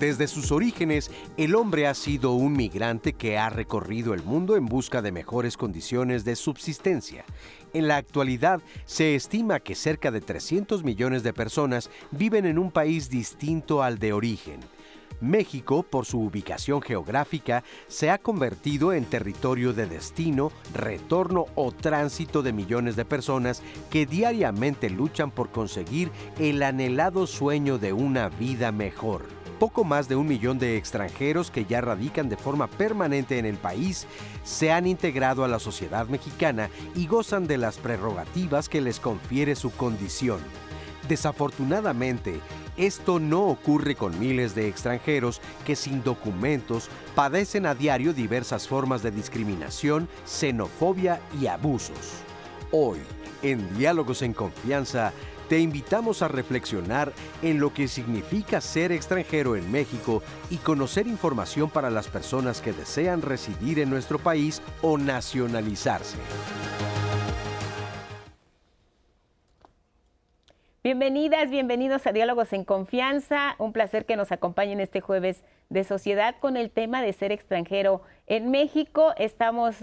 Desde sus orígenes, el hombre ha sido un migrante que ha recorrido el mundo en busca de mejores condiciones de subsistencia. En la actualidad, se estima que cerca de 300 millones de personas viven en un país distinto al de origen. México, por su ubicación geográfica, se ha convertido en territorio de destino, retorno o tránsito de millones de personas que diariamente luchan por conseguir el anhelado sueño de una vida mejor. Poco más de 1 millón de extranjeros que ya radican de forma permanente en el país se han integrado a la sociedad mexicana y gozan de las prerrogativas que les confiere su condición. Desafortunadamente, esto no ocurre con miles de extranjeros que sin documentos padecen a diario diversas formas de discriminación, xenofobia y abusos. Hoy, en Diálogos en Confianza, te invitamos a reflexionar en lo que significa ser extranjero en México y conocer información para las personas que desean residir en nuestro país o nacionalizarse. Bienvenidas, bienvenidos a Diálogos en Confianza. Un placer que nos acompañen este jueves de sociedad con el tema de ser extranjero en México. Estamos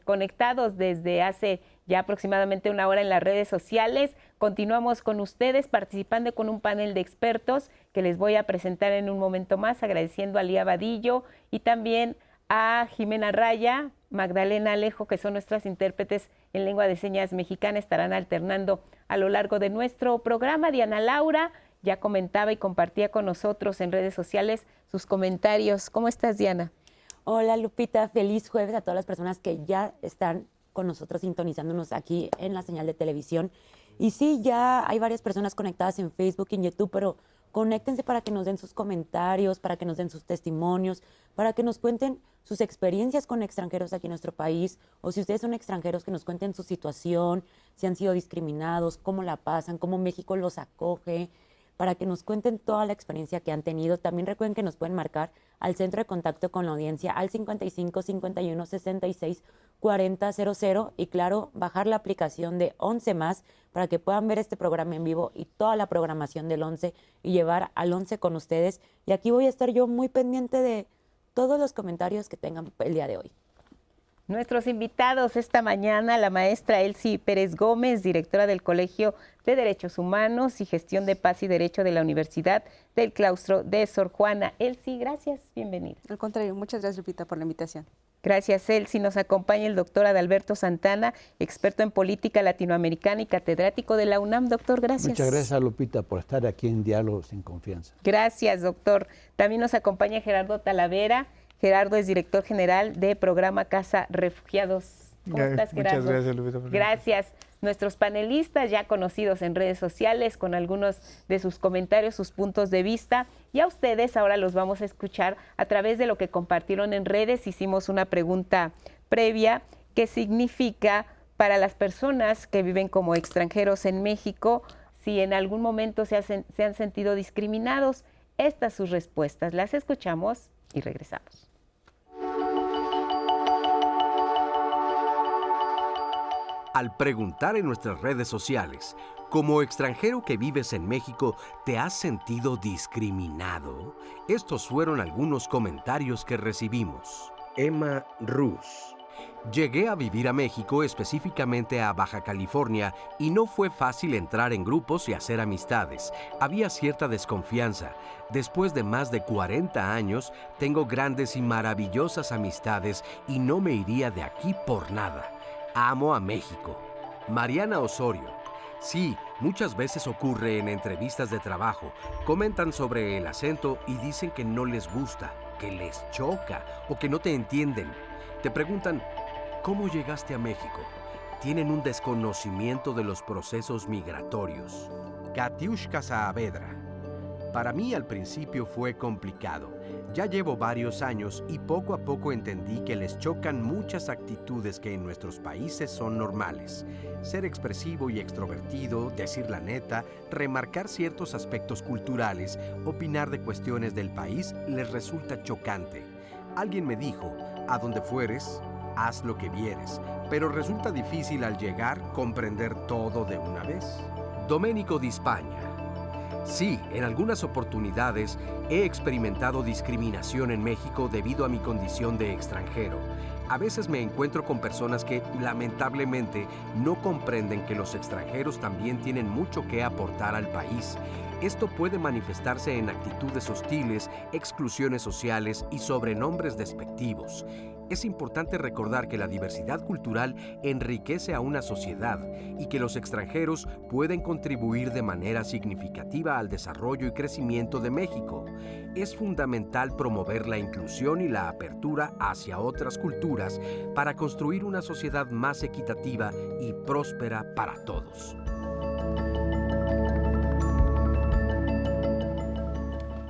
conectados desde hace ya aproximadamente una hora en las redes sociales. Continuamos con ustedes participando con un panel de expertos que les voy a presentar en un momento más, agradeciendo a Lía Vadillo y también a Jimena Raya, Magdalena Alejo, que son nuestras intérpretes en lengua de señas mexicana, estarán alternando a lo largo de nuestro programa. Diana Laura ya comentaba y compartía con nosotros en redes sociales sus comentarios. ¿Cómo estás, Diana? Hola, Lupita. Feliz jueves a todas las personas que ya están con nosotros sintonizándonos aquí en la señal de televisión. Y sí, ya hay varias personas conectadas en Facebook y en YouTube, pero conéctense para que nos den sus comentarios, para que nos den sus testimonios, para que nos cuenten sus experiencias con extranjeros aquí en nuestro país, o si ustedes son extranjeros, que nos cuenten su situación, si han sido discriminados, cómo la pasan, cómo México los acoge, para que nos cuenten toda la experiencia que han tenido. También recuerden que nos pueden marcar al centro de contacto con la audiencia al 55 51 66 40 00 y claro, bajar la aplicación de 11 más para que puedan ver este programa en vivo y toda la programación del 11 y llevar al 11 con ustedes. Y aquí voy a estar yo muy pendiente de todos los comentarios que tengan el día de hoy. Nuestros invitados esta mañana, la maestra Elsie Pérez Gómez, directora del Colegio de Derechos Humanos y Gestión de Paz y Derecho de la Universidad del Claustro de Sor Juana. Elsie, gracias, bienvenida. Al contrario, muchas gracias, Lupita, por la invitación. Gracias, Elsie. Nos acompaña el doctor Adalberto Santana, experto en política latinoamericana y catedrático de la UNAM. Doctor, gracias. Muchas gracias, Lupita, por estar aquí en Diálogos en Confianza. Gracias, doctor. También nos acompaña Gerardo Talavera. Gerardo es director general de Programa Casa Refugiados. ¿Cómo estás, Gerardo? Muchas gracias, Lupita. Gracias. Nuestros panelistas ya conocidos en redes sociales con algunos de sus comentarios, sus puntos de vista. Y a ustedes ahora los vamos a escuchar a través de lo que compartieron en redes. Hicimos una pregunta previa. ¿Qué significa para las personas que viven como extranjeros en México si en algún momento se han sentido discriminados? Estas sus respuestas. Las escuchamos y regresamos. Al preguntar en nuestras redes sociales, como extranjero que vives en México, ¿te has sentido discriminado? Estos fueron algunos comentarios que recibimos. Emma Ruz. Llegué a vivir a México, específicamente a Baja California, y no fue fácil entrar en grupos y hacer amistades. Había cierta desconfianza. Después de más de 40 años, tengo grandes y maravillosas amistades y no me iría de aquí por nada. Amo a México. Mariana Osorio. Sí, muchas veces ocurre en entrevistas de trabajo. Comentan sobre el acento y dicen que no les gusta, que les choca o que no te entienden. Te preguntan, ¿cómo llegaste a México? Tienen un desconocimiento de los procesos migratorios. Katiushka Saavedra. Para mí al principio fue complicado. Ya llevo varios años y poco a poco entendí que les chocan muchas actitudes que en nuestros países son normales. Ser expresivo y extrovertido, decir la neta, remarcar ciertos aspectos culturales, opinar de cuestiones del país les resulta chocante. Alguien me dijo, a donde fueres, haz lo que vieres, pero resulta difícil al llegar comprender todo de una vez. Domenico Di Spagna. Sí, en algunas oportunidades he experimentado discriminación en México debido a mi condición de extranjero. A veces me encuentro con personas que, lamentablemente, no comprenden que los extranjeros también tienen mucho que aportar al país. Esto puede manifestarse en actitudes hostiles, exclusiones sociales y sobrenombres despectivos. Es importante recordar que la diversidad cultural enriquece a una sociedad y que los extranjeros pueden contribuir de manera significativa al desarrollo y crecimiento de México. Es fundamental promover la inclusión y la apertura hacia otras culturas para construir una sociedad más equitativa y próspera para todos.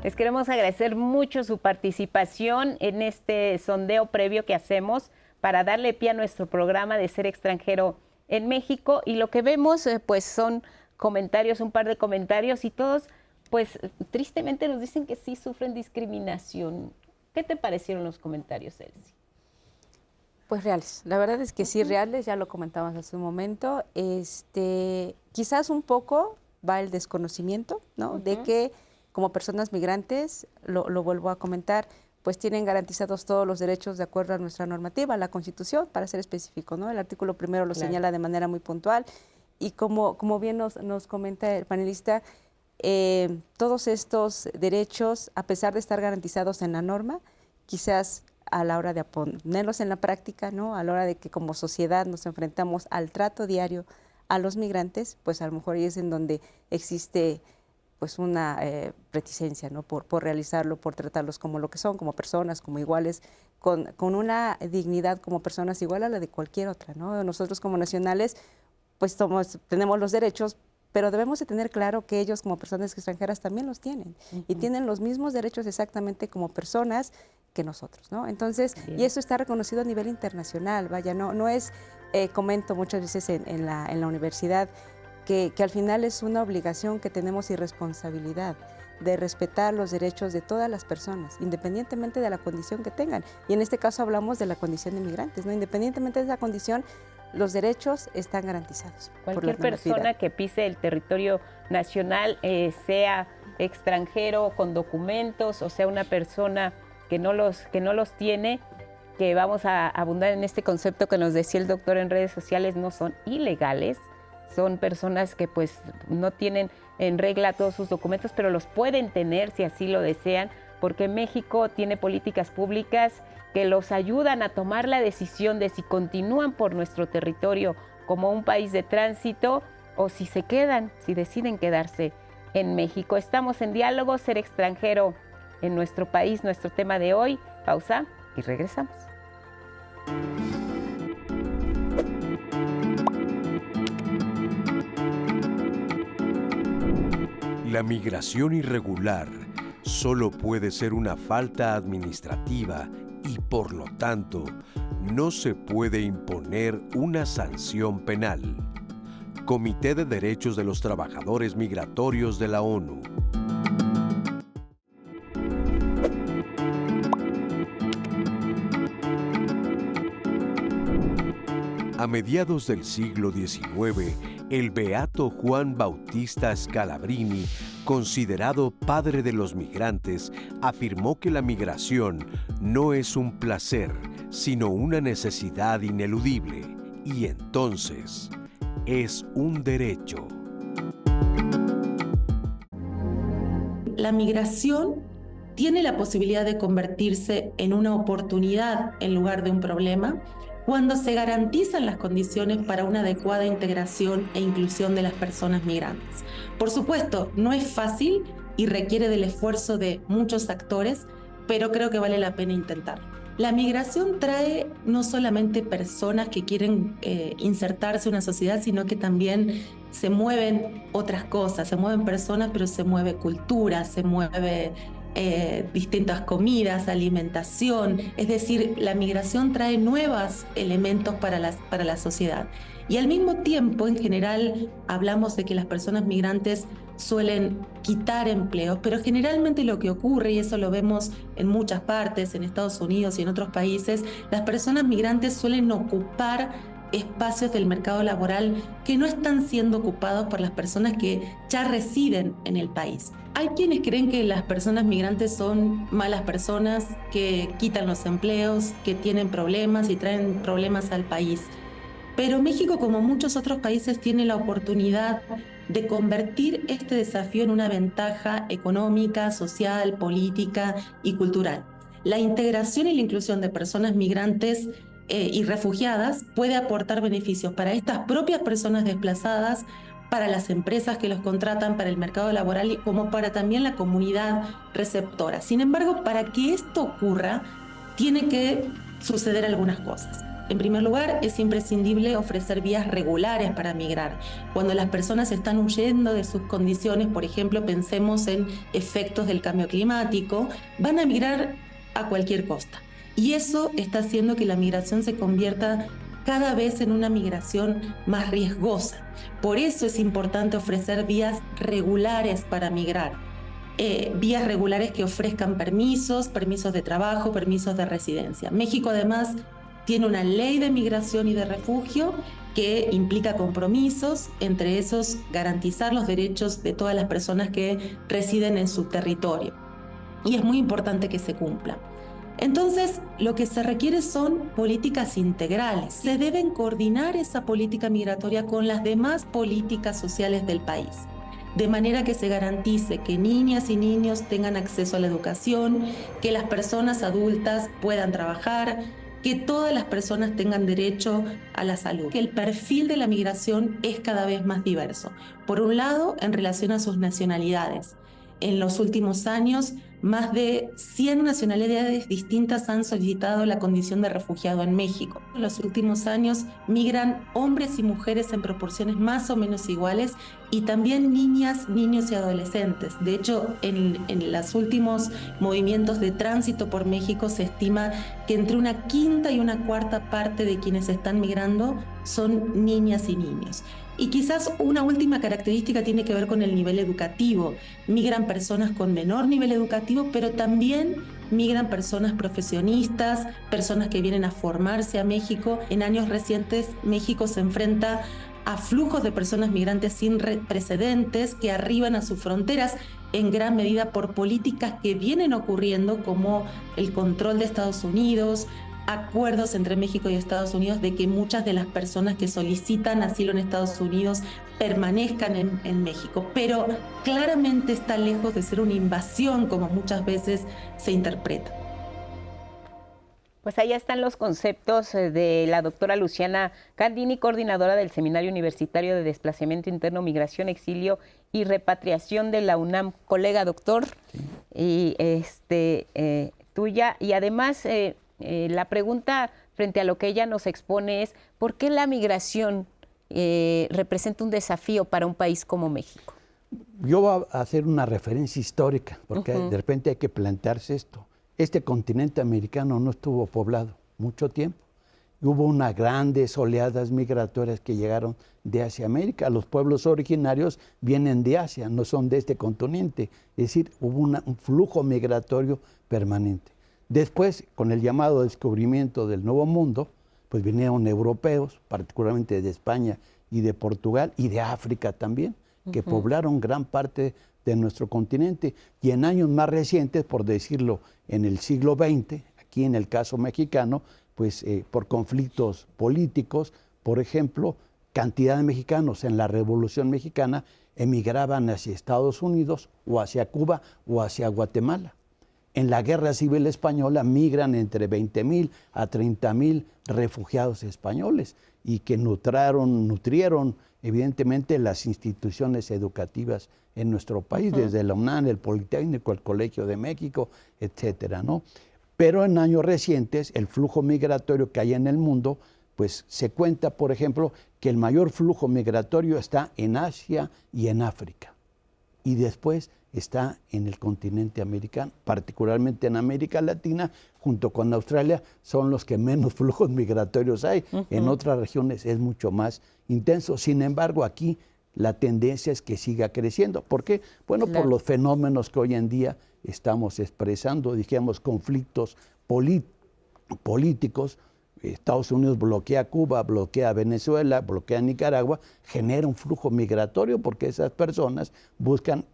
Les queremos agradecer mucho su participación en este sondeo previo que hacemos para darle pie a nuestro programa de Ser Extranjero en México. Y lo que vemos, pues, son comentarios, un par de comentarios, y todos, pues, tristemente nos dicen que sí sufren discriminación. ¿Qué te parecieron los comentarios, Elsie? Pues reales, la verdad es que sí reales, ya lo comentabas hace un momento. Quizás un poco va el desconocimiento, ¿no? De que como personas migrantes, lo vuelvo a comentar, pues tienen garantizados todos los derechos de acuerdo a nuestra normativa, la Constitución, para ser específico, ¿no? El artículo primero lo señala de manera muy puntual, y como bien nos comenta el panelista, todos estos derechos, a pesar de estar garantizados en la norma, quizás a la hora de ponerlos en la práctica, ¿no? A la hora de que como sociedad nos enfrentamos al trato diario a los migrantes, pues a lo mejor ahí es en donde existe pues una reticencia, ¿no? Por realizarlo, por tratarlos como lo que son, como personas, como iguales, con una dignidad como personas igual a la de cualquier otra, ¿no? Nosotros como nacionales, pues tenemos los derechos, pero debemos de tener claro que ellos como personas extranjeras también los tienen, y tienen los mismos derechos exactamente como personas que nosotros, ¿no? Entonces, y eso está reconocido a nivel internacional, vaya, no es, comento muchas veces en la universidad, que al final es una obligación que tenemos y responsabilidad de respetar los derechos de todas las personas, independientemente de la condición que tengan. Y en este caso hablamos de la condición de migrantes, ¿no? Independientemente de esa condición, los derechos están garantizados. Cualquier persona que pise el territorio nacional, sea extranjero con documentos o sea una persona que no los tiene, que vamos a abundar en este concepto que nos decía el doctor en redes sociales, no son ilegales. Son personas que pues no tienen en regla todos sus documentos, pero los pueden tener si así lo desean, porque México tiene políticas públicas que los ayudan a tomar la decisión de si continúan por nuestro territorio como un país de tránsito o si se quedan, si deciden quedarse en México. Estamos en Diálogo, Ser Extranjero en nuestro país, nuestro tema de hoy. Pausa y regresamos. La migración irregular solo puede ser una falta administrativa y, por lo tanto, no se puede imponer una sanción penal. Comité de Derechos de los Trabajadores Migratorios de la ONU. A mediados del siglo XIX, el beato Juan Bautista Scalabrini, considerado padre de los migrantes, afirmó que la migración no es un placer, sino una necesidad ineludible, y entonces es un derecho. La migración tiene la posibilidad de convertirse en una oportunidad en lugar de un problema, cuando se garantizan las condiciones para una adecuada integración e inclusión de las personas migrantes. Por supuesto, no es fácil y requiere del esfuerzo de muchos actores, pero creo que vale la pena intentarlo. La migración trae no solamente personas que quieren insertarse en una sociedad, sino que también se mueven otras cosas, se mueven personas, pero se mueve cultura, se mueve distintas comidas, alimentación, es decir, la migración trae nuevos elementos para la sociedad. Y al mismo tiempo, en general, hablamos de que las personas migrantes suelen quitar empleos, pero generalmente lo que ocurre, y eso lo vemos en muchas partes, en Estados Unidos y en otros países, las personas migrantes suelen ocupar espacios del mercado laboral que no están siendo ocupados por las personas que ya residen en el país. Hay quienes creen que las personas migrantes son malas personas, que quitan los empleos, que tienen problemas y traen problemas al país. Pero México, como muchos otros países, tiene la oportunidad de convertir este desafío en una ventaja económica, social, política y cultural. La integración y la inclusión de personas migrantes y refugiadas puede aportar beneficios para estas propias personas desplazadas, para las empresas que los contratan, para el mercado laboral y como para también la comunidad receptora. Sin embargo, para que esto ocurra, tiene que suceder algunas cosas. En primer lugar, es imprescindible ofrecer vías regulares para migrar. Cuando las personas están huyendo de sus condiciones, por ejemplo, pensemos en efectos del cambio climático, van a migrar a cualquier costa. Y eso está haciendo que la migración se convierta cada vez en una migración más riesgosa. Por eso es importante ofrecer vías regulares para migrar. Vías regulares que ofrezcan permisos de trabajo, permisos de residencia. México además tiene una ley de migración y de refugio que implica compromisos, entre esos garantizar los derechos de todas las personas que residen en su territorio. Y es muy importante que se cumpla. Entonces, lo que se requiere son políticas integrales. Se deben coordinar esa política migratoria con las demás políticas sociales del país, de manera que se garantice que niñas y niños tengan acceso a la educación, que las personas adultas puedan trabajar, que todas las personas tengan derecho a la salud. Que el perfil de la migración es cada vez más diverso. Por un lado, en relación a sus nacionalidades. En los últimos años, más de 100 nacionalidades distintas han solicitado la condición de refugiado en México. En los últimos años migran hombres y mujeres en proporciones más o menos iguales y también niñas, niños y adolescentes. De hecho, en los últimos movimientos de tránsito por México se estima que entre una quinta y una cuarta parte de quienes están migrando son niñas y niños. Y quizás una última característica tiene que ver con el nivel educativo. Migran personas con menor nivel educativo, pero también migran personas profesionistas, personas que vienen a formarse a México. En años recientes, México se enfrenta a flujos de personas migrantes sin precedentes que arriban a sus fronteras en gran medida por políticas que vienen ocurriendo, como el control de Estados Unidos, acuerdos entre México y Estados Unidos de que muchas de las personas que solicitan asilo en Estados Unidos permanezcan en México, pero claramente está lejos de ser una invasión como muchas veces se interpreta. Pues allá están los conceptos de la doctora Luciana Candini, coordinadora del Seminario Universitario de Desplazamiento Interno, Migración, Exilio y Repatriación de la UNAM. Colega doctor, y tuya, y además la pregunta frente a lo que ella nos expone es ¿por qué la migración representa un desafío para un país como México? Yo voy a hacer una referencia histórica, porque de repente hay que plantearse esto. Este continente americano no estuvo poblado mucho tiempo. Hubo unas grandes oleadas migratorias que llegaron de Asia a América. Los pueblos originarios vienen de Asia, no son de este continente. Es decir, hubo un flujo migratorio permanente. Después, con el llamado descubrimiento del Nuevo Mundo, pues vinieron europeos, particularmente de España y de Portugal y de África también, que poblaron gran parte de nuestro continente. Y en años más recientes, por decirlo, en el siglo XX, aquí en el caso mexicano, pues por conflictos políticos, por ejemplo, cantidad de mexicanos en la Revolución Mexicana emigraban hacia Estados Unidos o hacia Cuba o hacia Guatemala. En la Guerra Civil Española migran entre 20,000 a 30,000 refugiados españoles y que nutrieron evidentemente las instituciones educativas en nuestro país, desde la UNAM, el Politécnico, el Colegio de México, etcétera, ¿no? Pero en años recientes, el flujo migratorio que hay en el mundo, pues se cuenta, por ejemplo, que el mayor flujo migratorio está en Asia y en África. Y después está en el continente americano, particularmente en América Latina, junto con Australia, son los que menos flujos migratorios hay. En otras regiones es mucho más intenso. Sin embargo, aquí la tendencia es que siga creciendo. ¿Por qué? Bueno, por los fenómenos que hoy en día estamos expresando, dijimos, conflictos políticos, Estados Unidos bloquea Cuba, bloquea Venezuela, bloquea Nicaragua, genera un flujo migratorio porque esas personas buscan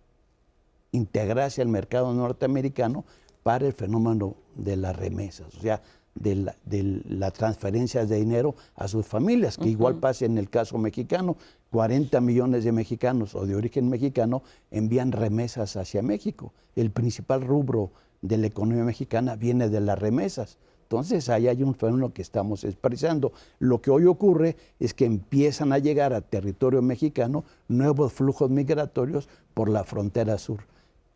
integrarse al mercado norteamericano para el fenómeno de las remesas, o sea, de la transferencia de dinero a sus familias, que igual pasa en el caso mexicano. 40 millones de mexicanos o de origen mexicano envían remesas hacia México. El principal rubro de la economía mexicana viene de las remesas. Entonces, ahí hay un fenómeno que estamos expresando. Lo que hoy ocurre es que empiezan a llegar a territorio mexicano nuevos flujos migratorios por la frontera sur,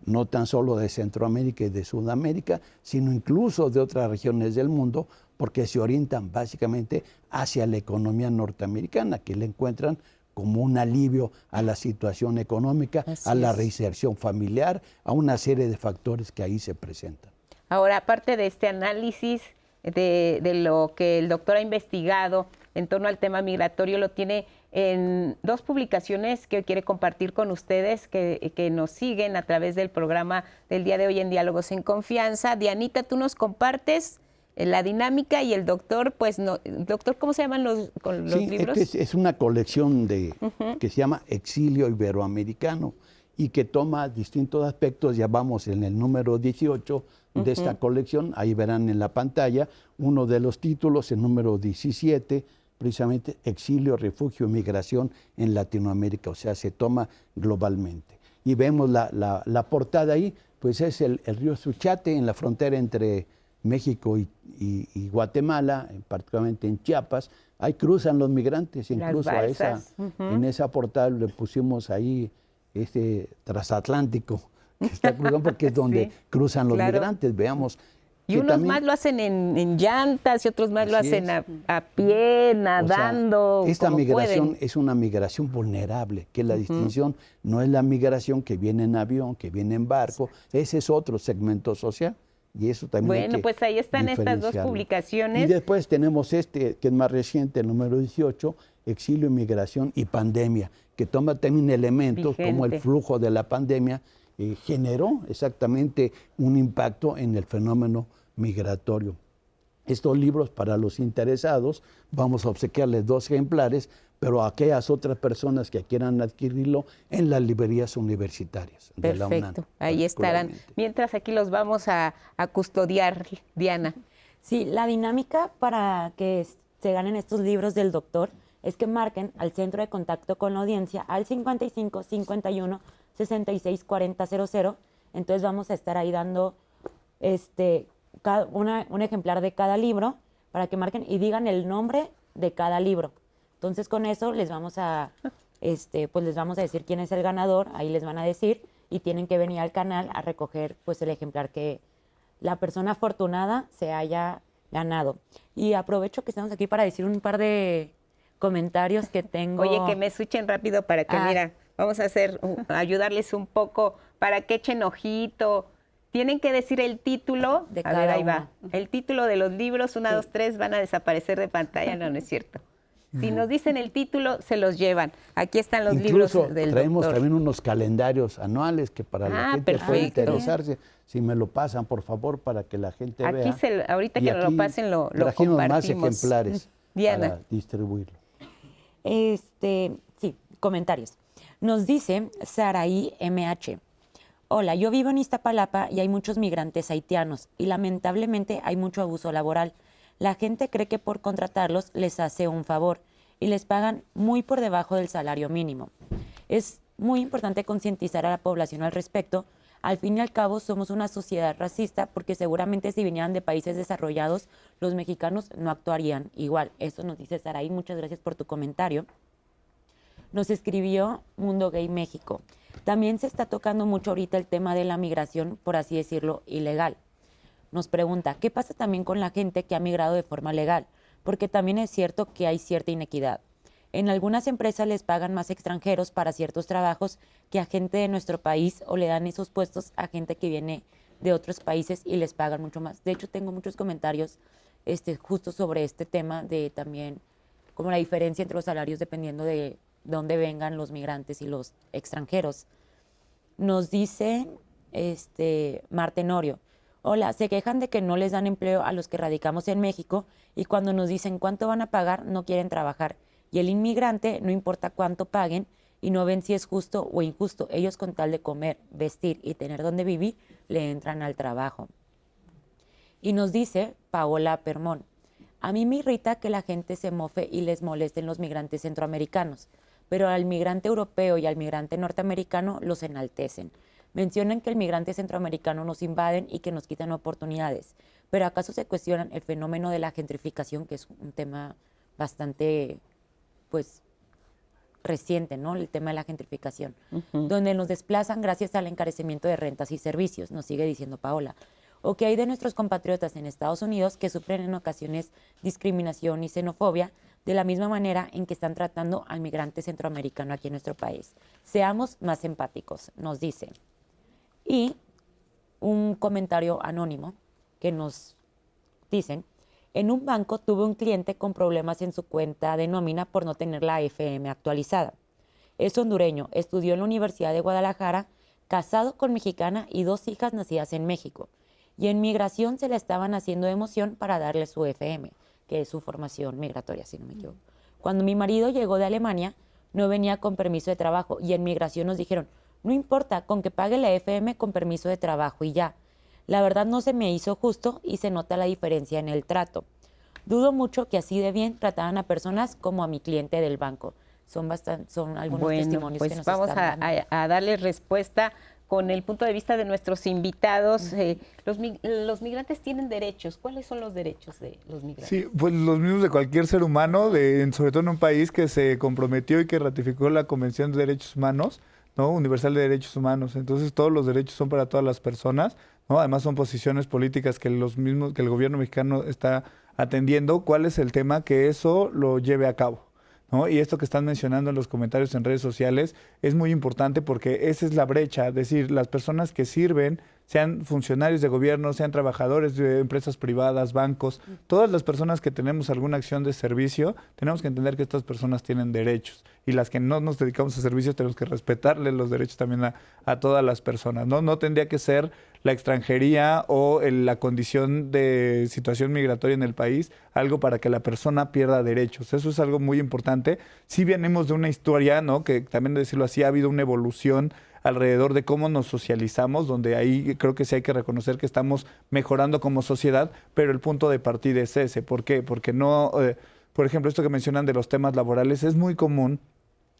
no tan solo de Centroamérica y de Sudamérica, sino incluso de otras regiones del mundo, porque se orientan básicamente hacia la economía norteamericana, que le encuentran como un alivio a la situación económica, a la reinserción familiar, a una serie de factores que ahí se presentan. Ahora, aparte de este análisis de lo que el doctor ha investigado en torno al tema migratorio, lo tiene en 2 publicaciones que hoy quiere compartir con ustedes, que nos siguen a través del programa del día de hoy en Diálogos en Confianza. Dianita, tú nos compartes la dinámica y el doctor, pues, no, doctor, ¿cómo se llaman los libros? Es una colección que se llama Exilio Iberoamericano y que toma distintos aspectos. Ya vamos en el número 18 de esta colección, ahí verán en la pantalla uno de los títulos, el número 17, precisamente Exilio, Refugio y Migración en Latinoamérica, o sea, se toma globalmente. Y vemos la portada ahí, pues es el río Suchiate en la frontera entre México y Guatemala, particularmente en Chiapas. Ahí cruzan los migrantes, incluso en esa portada le pusimos ahí este transatlántico que está cruzando, porque es donde cruzan los migrantes, veamos. Y unos también, más lo hacen en llantas y otros más lo hacen a pie, nadando. O sea, esta migración pueden. Es una migración vulnerable, que la distinción no es la migración que viene en avión, que viene en barco, ese es otro segmento social. Y eso también bueno, pues ahí están estas 2 publicaciones. Y después tenemos que es más reciente, el número 18, Exilio, Migración y Pandemia, que toma también elementos como el flujo de la pandemia generó exactamente un impacto en el fenómeno migratorio. Estos libros, para los interesados, vamos a obsequiarles 2 ejemplares, pero a aquellas otras personas que quieran adquirirlo en las librerías universitarias de la UNAM. Perfecto, ahí estarán. Mientras aquí los vamos a custodiar, Diana. Sí, la dinámica para que se ganen estos libros del doctor es que marquen al centro de contacto con la audiencia al 55 51 66 40 00. Entonces vamos a estar ahí dando un ejemplar de cada libro para que marquen y digan el nombre de cada libro. Entonces con eso les vamos a pues les vamos a decir quién es el ganador, ahí les van a decir y tienen que venir al canal a recoger pues el ejemplar que la persona afortunada se haya ganado. Y aprovecho que estamos aquí para decir un par de comentarios que tengo. Oye, que me escuchen rápido para que, mira, vamos a ayudarles un poco para que echen ojito. Tienen que decir el título. De a ver, ahí va. El título de los libros, 1, 2, 3, van a desaparecer de pantalla. No, no es cierto. Si nos dicen el título, se los llevan. Aquí están los libros del traemos doctor. También unos calendarios anuales que para la gente puede interesarse. Si me lo pasan, por favor, para que la gente vea. Ahorita que nos lo pasen, lo compartimos. Más ejemplares Diana. para distribuirlo. Sí, comentarios. Nos dice Saraí MH. Hola, yo vivo en Iztapalapa y hay muchos migrantes haitianos y lamentablemente hay mucho abuso laboral. La gente cree que por contratarlos les hace un favor y les pagan muy por debajo del salario mínimo. Es muy importante concientizar a la población al respecto. Al fin y al cabo somos una sociedad racista porque seguramente si vinieran de países desarrollados, los mexicanos no actuarían igual. Eso nos dice Saraí. Muchas gracias por tu comentario. Nos escribió Mundo Gay México. También se está tocando mucho ahorita el tema de la migración, por así decirlo, ilegal. Nos pregunta, ¿qué pasa también con la gente que ha migrado de forma legal? Porque también es cierto que hay cierta inequidad. En algunas empresas les pagan más extranjeros para ciertos trabajos que a gente de nuestro país o le dan esos puestos a gente que viene de otros países y les pagan mucho más. De hecho, tengo muchos comentarios justo sobre este tema de también como la diferencia entre los salarios dependiendo de dónde vengan los migrantes y los extranjeros. Nos dice Mar Tenorio, Hola, se quejan de que no les dan empleo a los que radicamos en México y cuando nos dicen cuánto van a pagar, no quieren trabajar. Y el inmigrante, no importa cuánto paguen y no ven si es justo o injusto. Ellos con tal de comer, vestir y tener donde vivir, le entran al trabajo. Y nos dice Paola Permón, a mí me irrita que la gente se mofe y les molesten los migrantes centroamericanos, pero al migrante europeo y al migrante norteamericano los enaltecen. Mencionan que el migrante centroamericano nos invaden y que nos quitan oportunidades, pero ¿acaso se cuestionan el fenómeno de la gentrificación, que es un tema bastante, pues, reciente, ¿no? El tema de la gentrificación, donde nos desplazan gracias al encarecimiento de rentas y servicios, nos sigue diciendo Paola. ¿O qué hay de nuestros compatriotas en Estados Unidos que sufren en ocasiones discriminación y xenofobia de la misma manera en que están tratando al migrante centroamericano aquí en nuestro país? Seamos más empáticos, nos dice. Y un comentario anónimo que nos dicen, en un banco tuve un cliente con problemas en su cuenta de nómina por no tener la AFM actualizada. Es hondureño, estudió en la Universidad de Guadalajara, casado con mexicana y 2 hijas nacidas en México. Y en migración se le estaban haciendo de emoción para darle su FM, que es su formación migratoria, si no me equivoco. Cuando mi marido llegó de Alemania, no venía con permiso de trabajo y en migración nos dijeron, no importa, con que pague la FM con permiso de trabajo y ya. La verdad no se me hizo justo y se nota la diferencia en el trato. Dudo mucho que así de bien trataran a personas como a mi cliente del banco. Son algunos testimonios pues que nos vamos están dando. a darle respuesta con el punto de vista de nuestros invitados. Los migrantes tienen derechos. ¿Cuáles son los derechos de los migrantes? Sí, pues los mismos de cualquier ser humano, sobre todo en un país que se comprometió y que ratificó la Convención de Derechos Humanos, ¿no? Universal de Derechos Humanos. Entonces todos los derechos son para todas las personas, ¿no? Además son posiciones políticas que que el gobierno mexicano está atendiendo. ¿Cuál es el tema? Que eso lo lleve a cabo, ¿no? Y esto que están mencionando en los comentarios en redes sociales es muy importante porque esa es la brecha, es decir, las personas que sirven, sean funcionarios de gobierno, sean trabajadores de empresas privadas, bancos, todas las personas que tenemos alguna acción de servicio, tenemos que entender que estas personas tienen derechos y las que no nos dedicamos a servicios tenemos que respetarle los derechos también a todas las personas, ¿no? No tendría que ser la extranjería o la condición de situación migratoria en el país algo para que la persona pierda derechos. Eso es algo muy importante. Sí venimos de una historia, ¿no? Que también, de decirlo así, ha habido una evolución alrededor de cómo nos socializamos, donde ahí creo que sí hay que reconocer que estamos mejorando como sociedad, pero el punto de partida es ese. ¿Por qué? Porque no, por ejemplo, esto que mencionan de los temas laborales, es muy común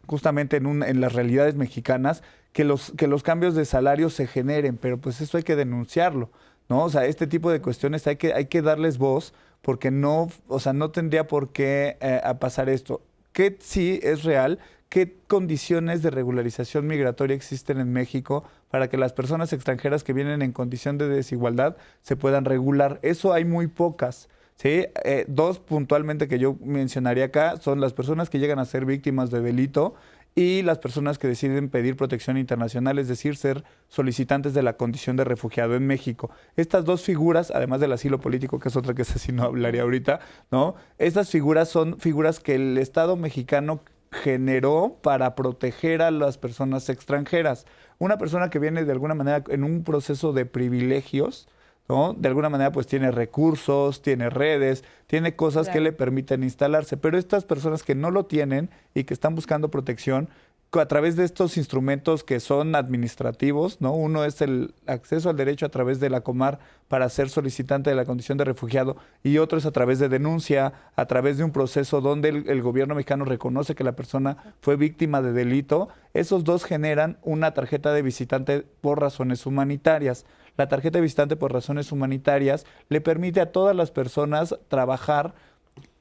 justamente en las realidades mexicanas que los cambios de salario se generen, pero pues eso hay que denunciarlo, ¿no? O sea, este tipo de cuestiones hay que darles voz porque no, o sea, no tendría por qué pasar esto. Que sí es real, ¿qué condiciones de regularización migratoria existen en México para que las personas extranjeras que vienen en condición de desigualdad se puedan regular? Eso hay muy pocas, ¿sí? 2 puntualmente que yo mencionaría acá son las personas que llegan a ser víctimas de delito y las personas que deciden pedir protección internacional, es decir, ser solicitantes de la condición de refugiado en México. Estas 2 figuras, además del asilo político, que es otra que así no hablaría ahorita, ¿no? Estas figuras son figuras que el Estado mexicano generó para proteger a las personas extranjeras. Una persona que viene de alguna manera en un proceso de privilegios, ¿no? De alguna manera pues tiene recursos, tiene redes, tiene cosas que le permiten instalarse, pero estas personas que no lo tienen y que están buscando protección a través de estos instrumentos que son administrativos, ¿no? Uno es el acceso al derecho a través de la Comar para ser solicitante de la condición de refugiado y otro es a través de denuncia, a través de un proceso donde el gobierno mexicano reconoce que la persona fue víctima de delito. Esos 2 generan una tarjeta de visitante por razones humanitarias. La tarjeta de visitante por razones humanitarias le permite a todas las personas trabajar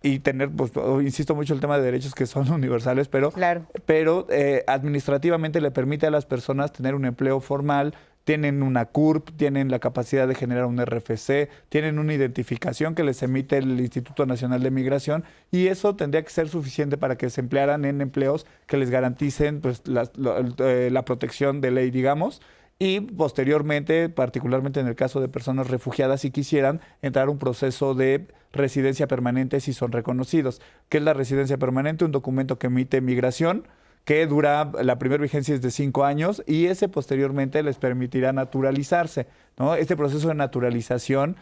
y tener, pues, insisto mucho en el tema de derechos que son universales, pero, claro. pero administrativamente le permite a las personas tener un empleo formal, tienen una CURP, tienen la capacidad de generar un RFC, tienen una identificación que les emite el Instituto Nacional de Migración y eso tendría que ser suficiente para que se emplearan en empleos que les garanticen pues, la protección de ley, digamos. Y posteriormente, particularmente en el caso de personas refugiadas, si quisieran entrar a un proceso de residencia permanente si son reconocidos. ¿Qué es la residencia permanente? Un documento que emite Migración, que dura, la primera vigencia es de 5 años y ese posteriormente les permitirá naturalizarse, ¿no? Este proceso de naturalización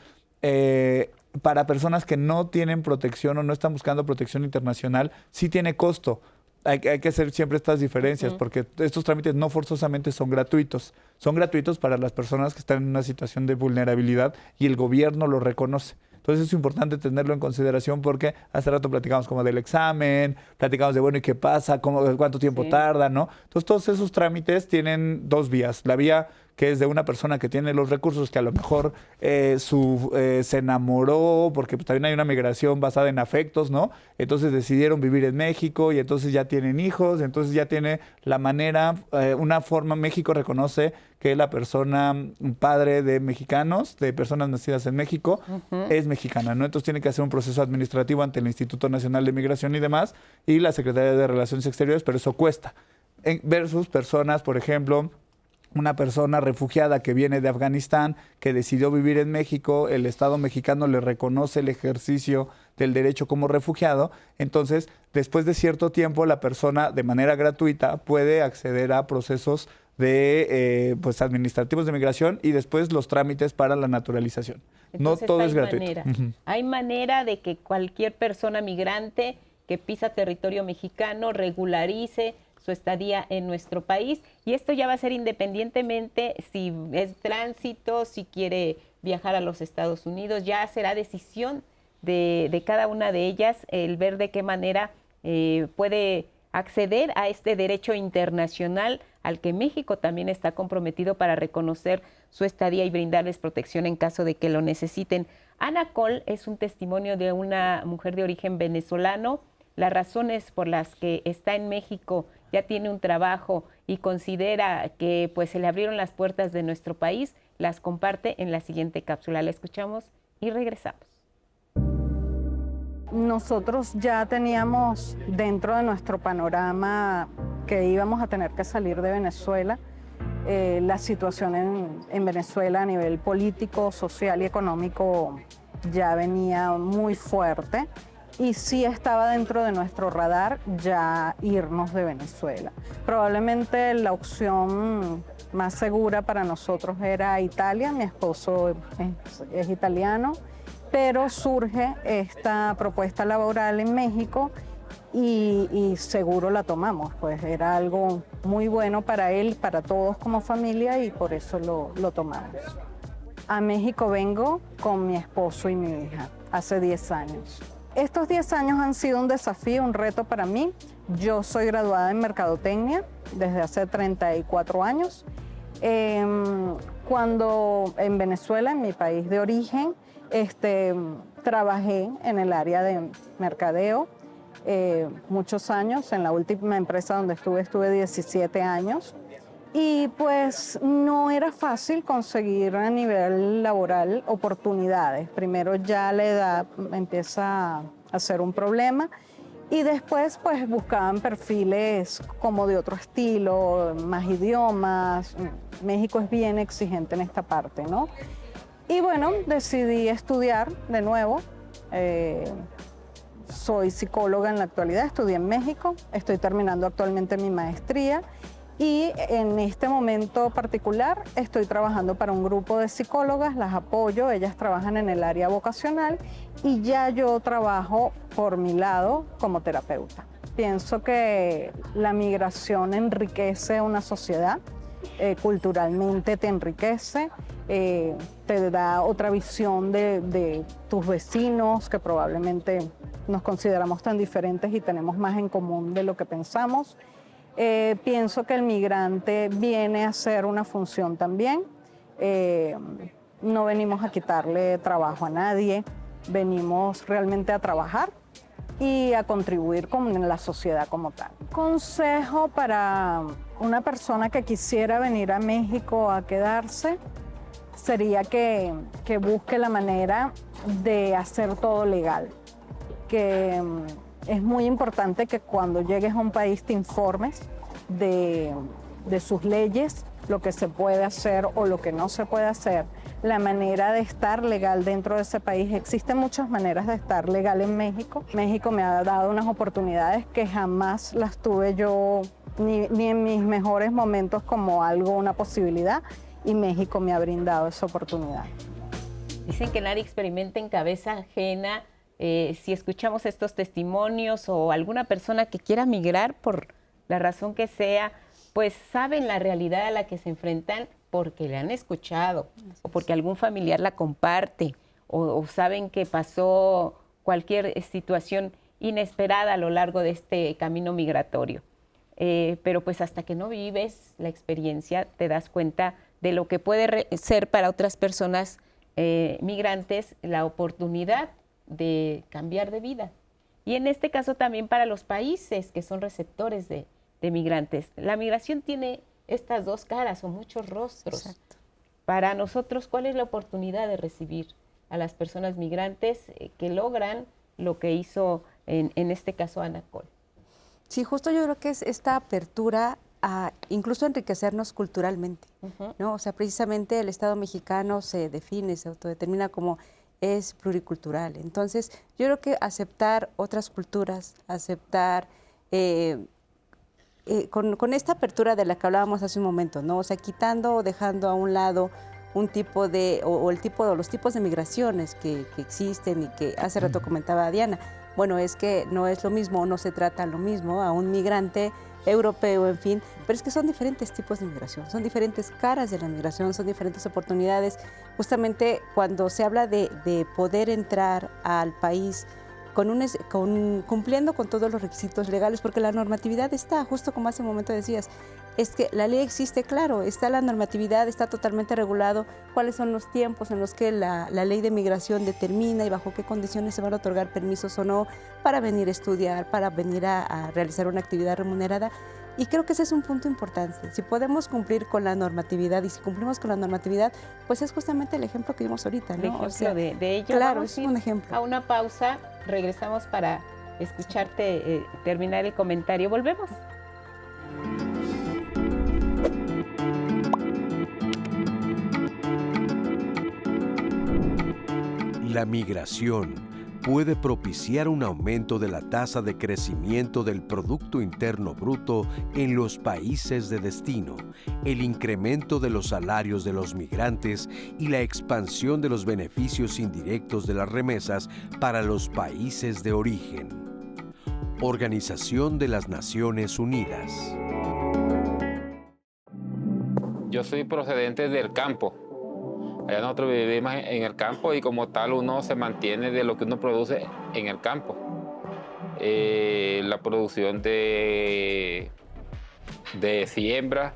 para personas que no tienen protección o no están buscando protección internacional sí tiene costo. Hay que hacer siempre estas diferencias porque estos trámites no forzosamente son gratuitos. Son gratuitos para las personas que están en una situación de vulnerabilidad y el gobierno lo reconoce. Entonces es importante tenerlo en consideración porque hace rato platicamos como del examen, platicamos de, bueno, ¿y qué pasa? ¿Cuánto tiempo tarda? ¿No? Entonces todos esos trámites tienen 2 vías. La vía que es de una persona que tiene los recursos, que a lo mejor se enamoró, porque pues, también hay una migración basada en afectos, ¿no? Entonces decidieron vivir en México y entonces ya tienen hijos, entonces ya tiene la manera, una forma, México reconoce que la persona, un padre de mexicanos, de personas nacidas en México, es mexicana, ¿no? Entonces tiene que hacer un proceso administrativo ante el Instituto Nacional de Migración y demás, y la Secretaría de Relaciones Exteriores, pero eso cuesta. Versus personas, por ejemplo, una persona refugiada que viene de Afganistán, que decidió vivir en México, el Estado mexicano le reconoce el ejercicio del derecho como refugiado, entonces después de cierto tiempo la persona de manera gratuita puede acceder a procesos de pues administrativos de migración y después los trámites para la naturalización. Entonces, no todo es gratuito. Hay manera de que cualquier persona migrante que pisa territorio mexicano regularice su estadía en nuestro país, y esto ya va a ser independientemente si es tránsito, si quiere viajar a los Estados Unidos, ya será decisión de cada una de ellas el ver de qué manera puede acceder a este derecho internacional al que México también está comprometido para reconocer su estadía y brindarles protección en caso de que lo necesiten. Ana Col es un testimonio de una mujer de origen venezolano. Las razones por las que está en México, ya tiene un trabajo y considera que pues se le abrieron las puertas de nuestro país, las comparte en la siguiente cápsula. La escuchamos y regresamos. Nosotros ya teníamos dentro de nuestro panorama que íbamos a tener que salir de Venezuela. La situación en Venezuela a nivel político, social y económico ya venía muy fuerte. Y sí estaba dentro de nuestro radar ya irnos de Venezuela. Probablemente la opción más segura para nosotros era Italia. Mi esposo es italiano, pero surge esta propuesta laboral en México y seguro la tomamos. Pues era algo muy bueno para él, para todos como familia, y por eso lo tomamos. A México vengo con mi esposo y mi hija hace 10 años. Estos 10 años han sido un desafío, un reto para mí. Yo soy graduada en Mercadotecnia desde hace 34 años. Cuando en Venezuela, en mi país de origen, trabajé en el área de mercadeo muchos años. En la última empresa donde estuve 17 años. Y pues no era fácil conseguir a nivel laboral oportunidades. Primero ya la edad empieza a ser un problema y después pues buscaban perfiles como de otro estilo, más idiomas. México es bien exigente en esta parte, ¿no? Y bueno, decidí estudiar de nuevo. Soy psicóloga en la actualidad, estudié en México, estoy terminando actualmente mi maestría. Y en este momento particular estoy trabajando para un grupo de psicólogas, las apoyo, ellas trabajan en el área vocacional y ya yo trabajo por mi lado como terapeuta. Pienso que la migración enriquece una sociedad, culturalmente te enriquece, te da otra visión de tus vecinos, que probablemente nos consideramos tan diferentes y tenemos más en común de lo que pensamos. Pienso que el migrante viene a hacer una función también. No venimos a quitarle trabajo a nadie, venimos realmente a trabajar y a contribuir con la sociedad como tal. Consejo para una persona que quisiera venir a México a quedarse sería que busque la manera de hacer todo legal. Que es muy importante que cuando llegues a un país te informes de sus leyes, lo que se puede hacer o lo que no se puede hacer, la manera de estar legal dentro de ese país. Existen muchas maneras de estar legal en México. México me ha dado unas oportunidades que jamás las tuve yo ni en mis mejores momentos como algo, una posibilidad, y México me ha brindado esa oportunidad. Dicen que nadie experimenta en cabeza ajena. Si escuchamos estos testimonios o alguna persona que quiera migrar por la razón que sea, pues saben la realidad a la que se enfrentan porque la han escuchado o porque algún familiar la comparte o saben que pasó cualquier situación inesperada a lo largo de este camino migratorio. Pero pues hasta que no vives la experiencia te das cuenta de lo que puede ser para otras personas migrantes la oportunidad de cambiar de vida. Y en este caso también para los países que son receptores de migrantes. La migración tiene estas dos caras o muchos rostros. Exacto. Para nosotros, ¿cuál es la oportunidad de recibir a las personas migrantes que logran lo que hizo en este caso Ana Cole? Sí, justo yo creo que es esta apertura a incluso enriquecernos culturalmente, ¿no? O sea, precisamente el Estado mexicano se define, se autodetermina como es pluricultural. Entonces, yo creo que aceptar otras culturas, aceptar con esta apertura de la que hablábamos hace un momento, ¿no? O sea, quitando o dejando a un lado un tipo de, o los tipos de migraciones que existen y que hace rato comentaba Diana. Bueno, es que no es lo mismo, no se trata lo mismo a un migrante europeo, en fin, pero es que son diferentes tipos de migración, son diferentes caras de la migración, son diferentes oportunidades. Justamente cuando se habla de poder entrar al país cumpliendo con todos los requisitos legales, porque la normatividad está, justo como hace un momento decías, es que la ley existe, claro, está la normatividad, está totalmente regulado cuáles son los tiempos en los que la ley de migración determina y bajo qué condiciones se van a otorgar permisos o no para venir a estudiar, para venir a realizar una actividad remunerada. Y creo que ese es un punto importante. Si podemos cumplir con la normatividad y si cumplimos con la normatividad, pues es justamente el ejemplo que vimos ahorita, ¿no? El ejemplo o sea, de ello. Claro, Vamos es un ejemplo. A una pausa, regresamos para escucharte terminar el comentario. Volvemos. La migración puede propiciar un aumento de la tasa de crecimiento del Producto Interno Bruto en los países de destino, el incremento de los salarios de los migrantes y la expansión de los beneficios indirectos de las remesas para los países de origen. Organización de las Naciones Unidas. Yo soy procedente del campo. Allá nosotros vivimos en el campo y como tal uno se mantiene de lo que uno produce en el campo. La producción de siembra,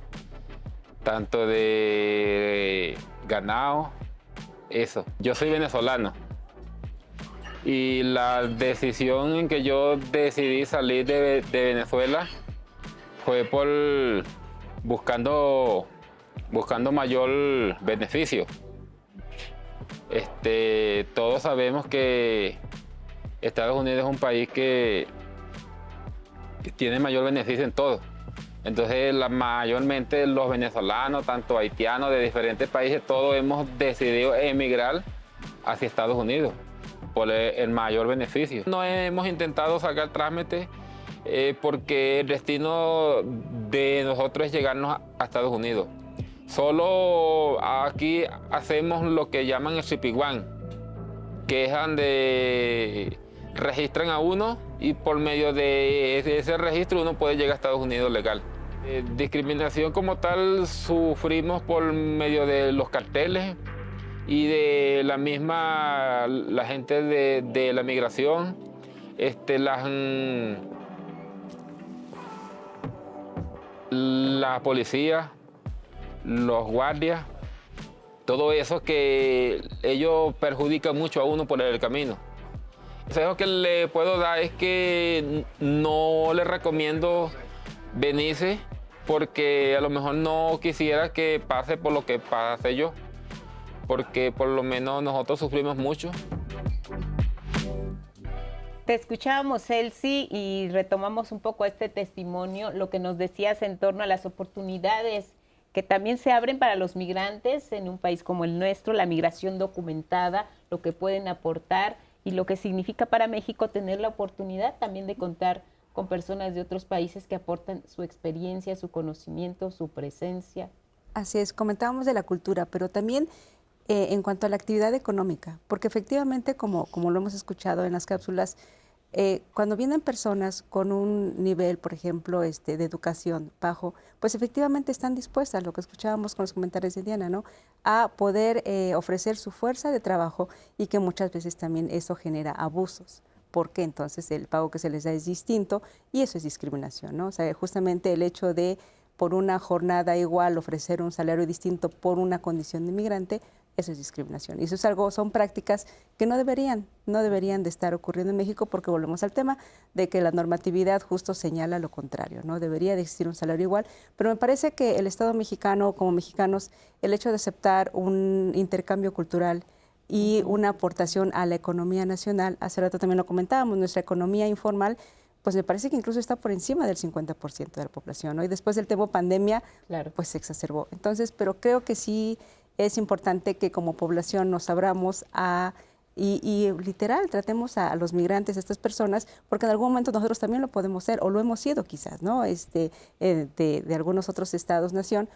tanto de ganado, eso. Yo soy venezolano y la decisión en que yo decidí salir de Venezuela fue por buscando mayor beneficio. Todos sabemos que Estados Unidos es un país que tiene mayor beneficio en todo. Entonces, mayormente los venezolanos, tanto haitianos de diferentes países, todos hemos decidido emigrar hacia Estados Unidos por el mayor beneficio. No hemos intentado sacar trámite porque el destino de nosotros es llegarnos a Estados Unidos. Solo aquí hacemos lo que llaman el CP1, que es donde registran a uno y por medio de ese registro uno puede llegar a Estados Unidos legal. Discriminación como tal sufrimos por medio de los carteles y de la gente de la migración, la policía, los guardias, todo eso que ellos perjudican mucho a uno por el camino. El consejo que le puedo dar es que no le recomiendo venirse porque a lo mejor no quisiera que pase por lo que pasé yo, porque por lo menos nosotros sufrimos mucho. Te escuchábamos, Elsie, y retomamos un poco este testimonio, lo que nos decías en torno a las oportunidades que también se abren para los migrantes en un país como el nuestro, la migración documentada, lo que pueden aportar y lo que significa para México tener la oportunidad también de contar con personas de otros países que aportan su experiencia, su conocimiento, su presencia. Así es, comentábamos de la cultura, pero también en cuanto a la actividad económica, porque efectivamente, como lo hemos escuchado en las cápsulas, cuando vienen personas con un nivel, por ejemplo, de educación bajo, pues efectivamente están dispuestas, lo que escuchábamos con los comentarios de Diana, ¿no?, a poder ofrecer su fuerza de trabajo, y que muchas veces también eso genera abusos, porque entonces el pago que se les da es distinto, y eso es discriminación, ¿no? O sea, justamente el hecho de, por una jornada igual, ofrecer un salario distinto por una condición de migrante, eso es discriminación. Y eso es algo, son prácticas que no deberían de estar ocurriendo en México, porque volvemos al tema de que la normatividad justo señala lo contrario, ¿no? Debería de existir un salario igual, pero me parece que el Estado mexicano, como mexicanos, el hecho de aceptar un intercambio cultural y una aportación a la economía nacional, hace rato también lo comentábamos, nuestra economía informal, pues me parece que incluso está por encima del 50% de la población, ¿no? Y después del tema pandemia, claro, pues se exacerbó. Entonces, pero creo que sí es importante que como población nos abramos y literal tratemos a los migrantes, a estas personas, porque en algún momento nosotros también lo podemos ser, o lo hemos sido quizás, ¿no? De algunos otros estados, nación,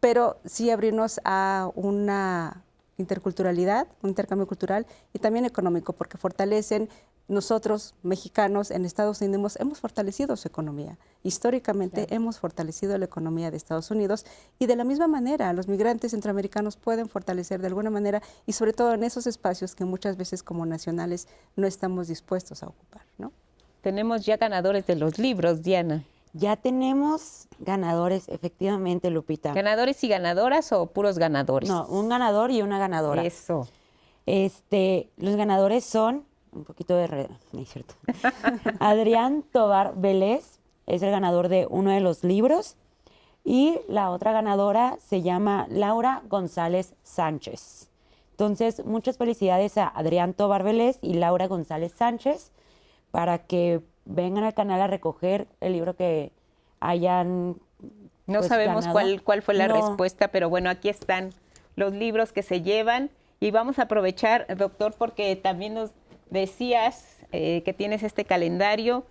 pero sí abrirnos a una interculturalidad, un intercambio cultural y también económico, porque fortalecen. Nosotros, mexicanos, en Estados Unidos hemos fortalecido su economía. Históricamente hemos fortalecido la economía de Estados Unidos, y de la misma manera los migrantes centroamericanos pueden fortalecer de alguna manera, y sobre todo en esos espacios que muchas veces como nacionales no estamos dispuestos a ocupar, ¿no? Tenemos ya ganadores de los libros, Diana. Ya tenemos ganadores, efectivamente, Lupita. ¿Ganadores y ganadoras o puros ganadores? No, un ganador y una ganadora. Eso. Los ganadores son... un poquito de red, no es cierto. Adrián Tobar Vélez es el ganador de uno de los libros, y la otra ganadora se llama Laura González Sánchez. Entonces, muchas felicidades a Adrián Tobar Vélez y Laura González Sánchez, para que vengan al canal a recoger el libro que hayan No sabemos cuál fue la respuesta, pero bueno, aquí están los libros que se llevan, y vamos a aprovechar, doctor, porque también nos decías que tienes este calendario.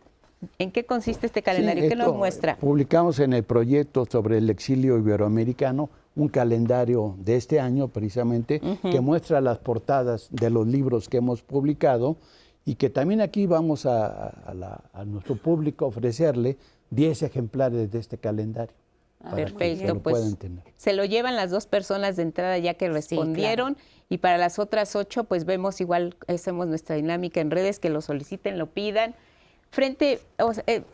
¿En qué consiste este calendario? Sí, ¿Qué nos muestra? Publicamos en el proyecto sobre el exilio iberoamericano un calendario de este año precisamente, que muestra las portadas de los libros que hemos publicado, y que también aquí vamos a nuestro público ofrecerle 10 ejemplares de este calendario. Perfecto, pues se lo llevan las 2 personas de entrada ya que respondieron. Sí, claro. Y para las otras 8, pues vemos igual, hacemos nuestra dinámica en redes, que lo soliciten, lo pidan.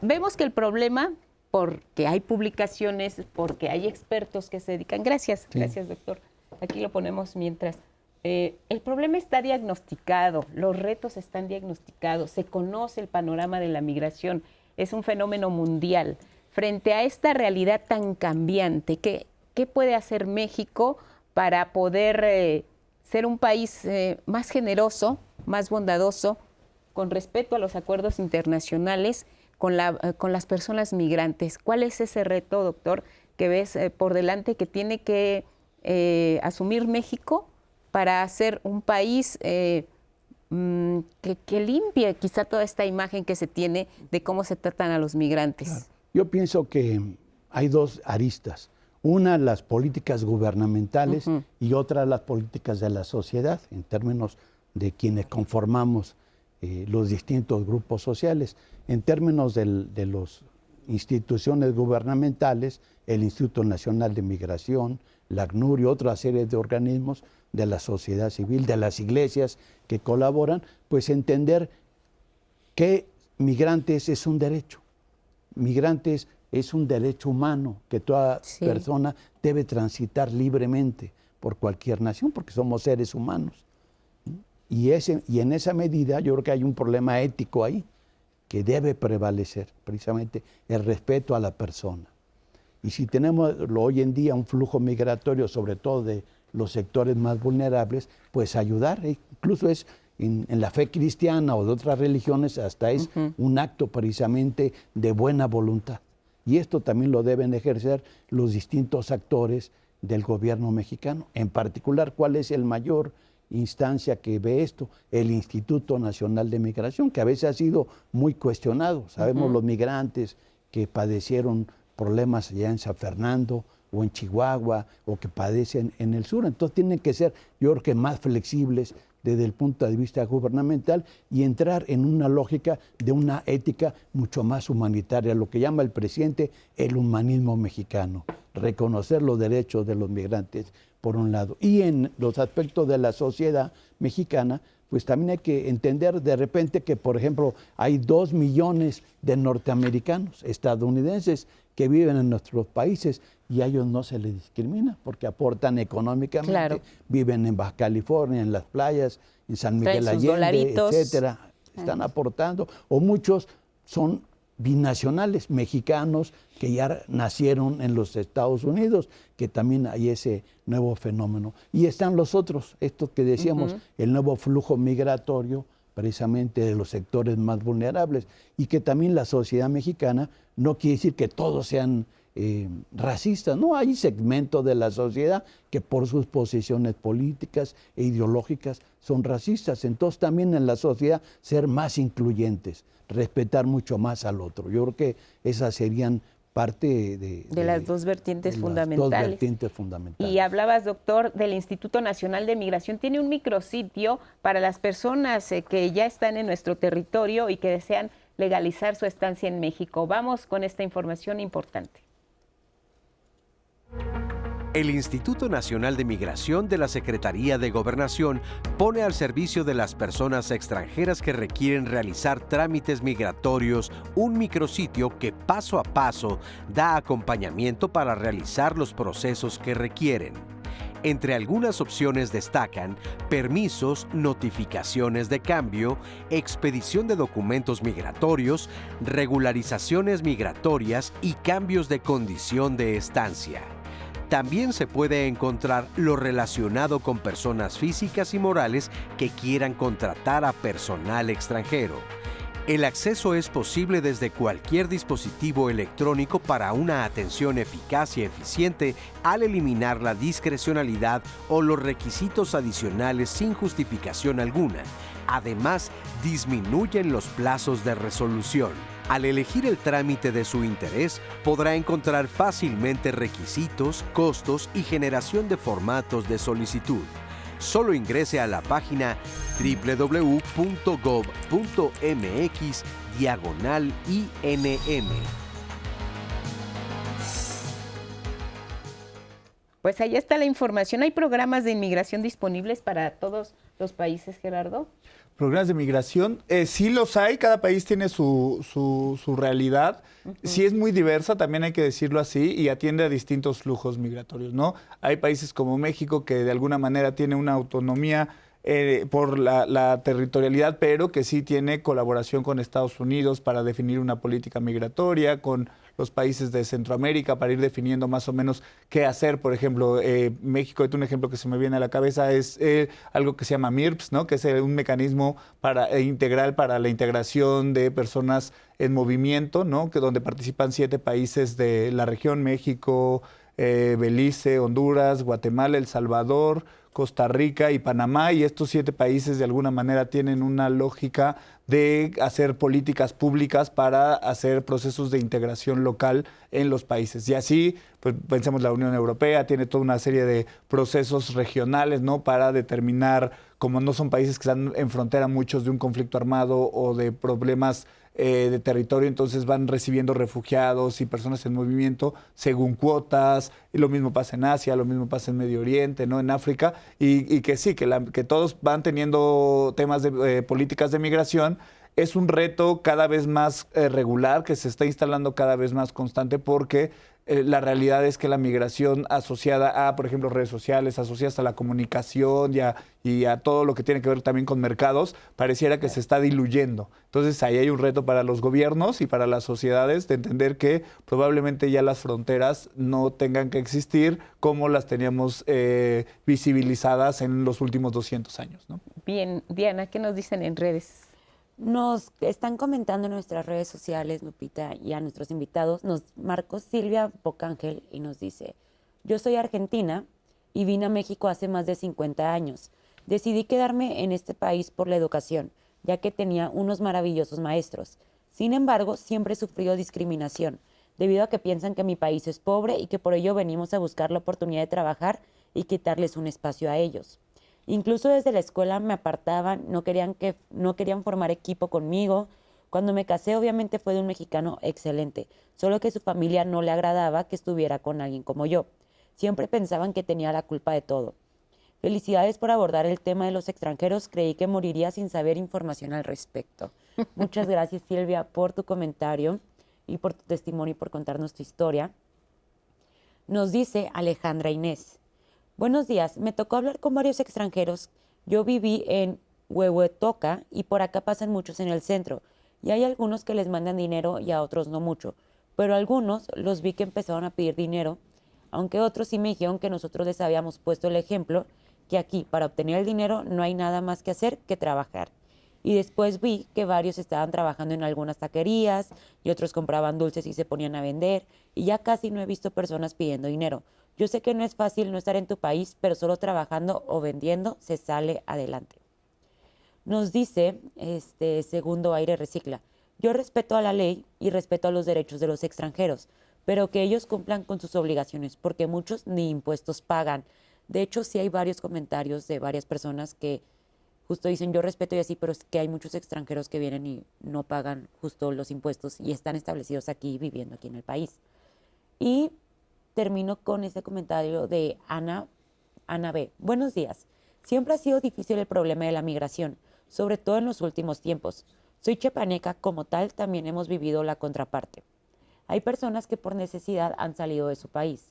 Vemos que el problema, porque hay publicaciones, porque hay expertos que se dedican. Gracias, gracias, doctor. Aquí lo ponemos mientras. El problema está diagnosticado, los retos están diagnosticados, se conoce el panorama de la migración, es un fenómeno mundial. Frente a esta realidad tan cambiante, ¿qué puede hacer México para poder ser un país más generoso, más bondadoso, con respeto a los acuerdos internacionales, con las personas migrantes? ¿Cuál es ese reto, doctor, que ves por delante que tiene que asumir México para ser un país que limpie quizá toda esta imagen que se tiene de cómo se tratan a los migrantes? Claro. Yo pienso que hay 2 aristas. Una, las políticas gubernamentales, y otra, las políticas de la sociedad, en términos de quienes conformamos los distintos grupos sociales. En términos de las instituciones gubernamentales, el Instituto Nacional de Migración, la ACNUR y otra serie de organismos de la sociedad civil, de las iglesias que colaboran, pues entender que migrantes es un derecho. Migrantes es un derecho humano que toda persona debe transitar libremente por cualquier nación, porque somos seres humanos. Y en esa medida yo creo que hay un problema ético ahí, que debe prevalecer, precisamente el respeto a la persona. Y si tenemos hoy en día un flujo migratorio, sobre todo de los sectores más vulnerables, pues ayudar, incluso es en la fe cristiana o de otras religiones, hasta es un acto precisamente de buena voluntad. Y esto también lo deben ejercer los distintos actores del gobierno mexicano. En particular, ¿cuál es el mayor instancia que ve esto, el Instituto Nacional de Migración, que a veces ha sido muy cuestionado. Sabemos los migrantes que padecieron problemas allá en San Fernando o en Chihuahua o que padecen en el sur. Entonces tienen que ser, yo creo que más flexibles desde el punto de vista gubernamental y entrar en una lógica de una ética mucho más humanitaria, lo que llama el presidente el humanismo mexicano, reconocer los derechos de los migrantes por un lado. Y en los aspectos de la sociedad mexicana, pues también hay que entender de repente que, por ejemplo, hay 2 millones de norteamericanos, estadounidenses, que viven en nuestros países y a ellos no se les discrimina porque aportan económicamente, Claro. viven en Baja California, en las playas, en San Miguel Traen sus Allende, dolaritos. etcétera, están aportando, o muchos son binacionales, mexicanos que ya nacieron en los Estados Unidos, que también hay ese nuevo fenómeno. Y están los otros, estos que decíamos, el nuevo flujo migratorio, precisamente de los sectores más vulnerables, y que también la sociedad mexicana no quiere decir que todos sean racistas, no, hay segmentos de la sociedad que por sus posiciones políticas e ideológicas son racistas, entonces también en la sociedad ser más incluyentes, respetar mucho más al otro. Yo creo que esas serían parte de las dos vertientes de las fundamentales. dos vertientes fundamentales. Y hablabas, doctor, del Instituto Nacional de Migración. Tiene un micrositio para las personas que ya están en nuestro territorio y que desean legalizar su estancia en México. Vamos con esta información importante. El Instituto Nacional de Migración de la Secretaría de Gobernación pone al servicio de las personas extranjeras que requieren realizar trámites migratorios un micrositio que paso a paso da acompañamiento para realizar los procesos que requieren. Entre algunas opciones destacan permisos, notificaciones de cambio, expedición de documentos migratorios, regularizaciones migratorias y cambios de condición de estancia. También se puede encontrar lo relacionado con personas físicas y morales que quieran contratar a personal extranjero. El acceso es posible desde cualquier dispositivo electrónico para una atención eficaz y eficiente al eliminar la discrecionalidad o los requisitos adicionales sin justificación alguna. Además, disminuyen los plazos de resolución. Al elegir el trámite de su interés, podrá encontrar fácilmente requisitos, costos y generación de formatos de solicitud. Solo ingrese a la página www.gov.mx/INM. Pues ahí está la información. ¿Hay programas de inmigración disponibles para todos los países, Gerardo? Programas de migración, sí los hay, cada país tiene su realidad. Sí es muy diversa, también hay que decirlo así, y atiende a distintos flujos migratorios, ¿no? Hay países como México que de alguna manera tiene una autonomía por la territorialidad, pero que sí tiene colaboración con Estados Unidos para definir una política migratoria, con los países de Centroamérica para ir definiendo más o menos qué hacer. Por ejemplo, México, un ejemplo que se me viene a la cabeza es algo que se llama MIRPS, ¿no? Que es un mecanismo integral para la integración de personas en movimiento, ¿no? Donde participan 7 países de la región: México, Belice, Honduras, Guatemala, El Salvador, Costa Rica y Panamá, y estos 7 países de alguna manera tienen una lógica de hacer políticas públicas para hacer procesos de integración local en los países. Y así, pues pensemos, la Unión Europea tiene toda una serie de procesos regionales, ¿no? Para determinar, como no son países que están en frontera muchos de un conflicto armado o de problemas de territorio, entonces van recibiendo refugiados y personas en movimiento según cuotas, y lo mismo pasa en Asia, lo mismo pasa en Medio Oriente, ¿no? En África, y que sí, que todos van teniendo temas de políticas de migración. Es un reto cada vez más regular, que se está instalando cada vez más constante, porque la realidad es que la migración asociada a, por ejemplo, redes sociales, asociadas a la comunicación y a todo lo que tiene que ver también con mercados, pareciera que se está diluyendo. Entonces ahí hay un reto para los gobiernos y para las sociedades de entender que probablemente ya las fronteras no tengan que existir como las teníamos visibilizadas en los últimos 200 años, ¿no? Bien, Diana, ¿qué nos dicen en redes? Nos están comentando en nuestras redes sociales, Lupita, y a nuestros invitados. Nos marcó Silvia Bocángel y nos dice: yo soy argentina y vine a México hace más de 50 años. Decidí quedarme en este país por la educación, ya que tenía unos maravillosos maestros. Sin embargo, siempre he sufrido discriminación, debido a que piensan que mi país es pobre y que por ello venimos a buscar la oportunidad de trabajar y quitarles un espacio a ellos. Incluso desde la escuela me apartaban, no querían formar equipo conmigo. Cuando me casé, obviamente fue de un mexicano excelente, solo que su familia no le agradaba que estuviera con alguien como yo. Siempre pensaban que tenía la culpa de todo. Felicidades por abordar el tema de los extranjeros. Creí que moriría sin saber información al respecto. Muchas gracias, Silvia, por tu comentario y por tu testimonio y por contarnos tu historia. Nos dice Alejandra Inés. Buenos días, me tocó hablar con varios extranjeros. Yo viví en Huehuetoca y por acá pasan muchos en el centro. Y hay algunos que les mandan dinero y a otros no mucho. Pero algunos los vi que empezaron a pedir dinero, aunque otros sí me dijeron que nosotros les habíamos puesto el ejemplo que aquí para obtener el dinero no hay nada más que hacer que trabajar. Y después vi que varios estaban trabajando en algunas taquerías y otros compraban dulces y se ponían a vender y ya casi no he visto personas pidiendo dinero. Yo sé que no es fácil no estar en tu país, pero solo trabajando o vendiendo se sale adelante. Nos dice Segundo Aire Recicla. Yo respeto a la ley y respeto a los derechos de los extranjeros, pero que ellos cumplan con sus obligaciones, porque muchos ni impuestos pagan. De hecho, sí hay varios comentarios de varias personas que justo dicen, yo respeto y así, pero es que hay muchos extranjeros que vienen y no pagan justo los impuestos y están establecidos aquí, viviendo aquí en el país. Y termino con este comentario de Ana B. Buenos días. Siempre ha sido difícil el problema de la migración, sobre todo en los últimos tiempos. Soy chiapaneca, como tal, también hemos vivido la contraparte. Hay personas que por necesidad han salido de su país,